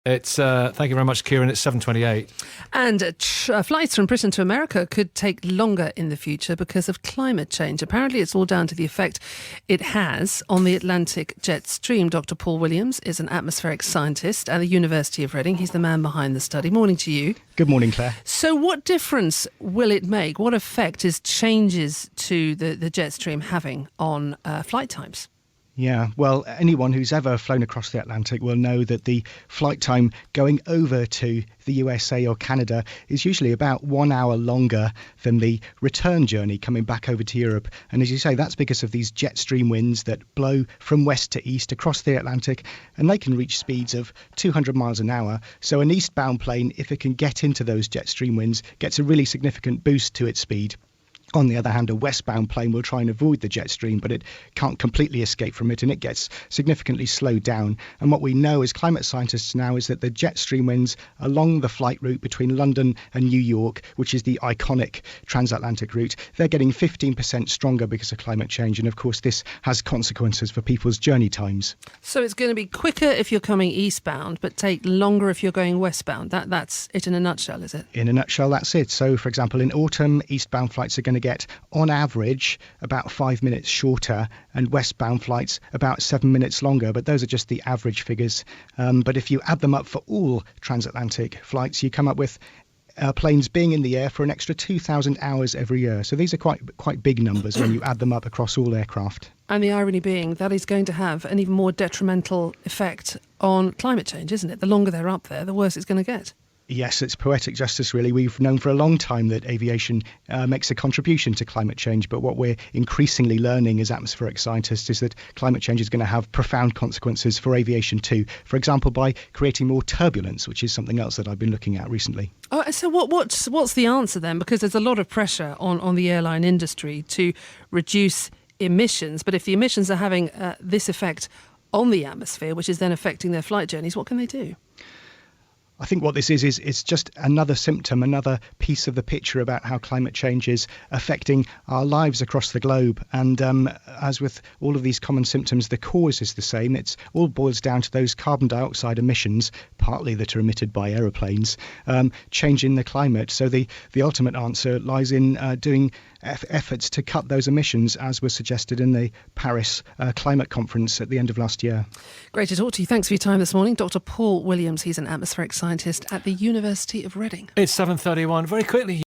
It's thank you very much, Kieran. It's 7:28. And flights from Britain to America could take longer in the future because of climate change. Apparently, it's all down to the effect it has on the Atlantic jet stream. Dr. Paul Williams is an atmospheric scientist at the University of Reading. He's the man behind the study. Morning to you. Good morning, Claire. So what difference will it make? What effect is changes to the jet stream having on flight times? Yeah, well, anyone who's ever flown across the Atlantic will know that the flight time going over to the USA or Canada is usually about 1 hour longer than the return journey coming back over to Europe. And as you say, that's because of these jet stream winds that blow from west to east across the Atlantic, and they can reach speeds of 200 miles an hour. So an eastbound plane, if it can get into those jet stream winds, gets a really significant boost to its speed. On the other hand, a westbound plane will try and avoid the jet stream, but it can't completely escape from it, and it gets significantly slowed down. And what we know as climate scientists now is that the jet stream winds along the flight route between London and New York, which is the iconic transatlantic route, they're getting 15% stronger because of climate change. And of course, this has consequences for people's journey times. So it's going to be quicker if you're coming eastbound, but take longer if you're going westbound. That's it in a nutshell, is it? In a nutshell, that's it. So, for example, in autumn, eastbound flights are going to get, on average, about 5 minutes shorter, and westbound flights about 7 minutes longer. But those are just the average figures. But if you add them up for all transatlantic flights, you come up with planes being in the air for an extra 2,000 hours every year. So these are quite big numbers when you add them up across all aircraft. And the irony being that is going to have an even more detrimental effect on climate change, isn't it? The longer they're up there, the worse it's going to get. Yes, it's poetic justice, really. We've known for a long time that aviation makes a contribution to climate change, but what we're increasingly learning as atmospheric scientists is that climate change is going to have profound consequences for aviation too. For example, by creating more turbulence, which is something else that I've been looking at recently. Oh, so what's the answer then? Because there's a lot of pressure on the airline industry to reduce emissions, but if the emissions are having this effect on the atmosphere, which is then affecting their flight journeys, what can they do? I think what this is it's just another symptom, another piece of the picture about how climate change is affecting our lives across the globe. And as with all of these common symptoms, the cause is the same. It's all boils down to those carbon dioxide emissions, partly that are emitted by aeroplanes, changing the climate. So the ultimate answer lies in doing efforts to cut those emissions, as was suggested in the Paris climate conference at the end of last year. Great to talk to you. Thanks for your time this morning. Dr. Paul Williams, he's an atmospheric scientist at the University of Reading. It's 7:31. Very quickly.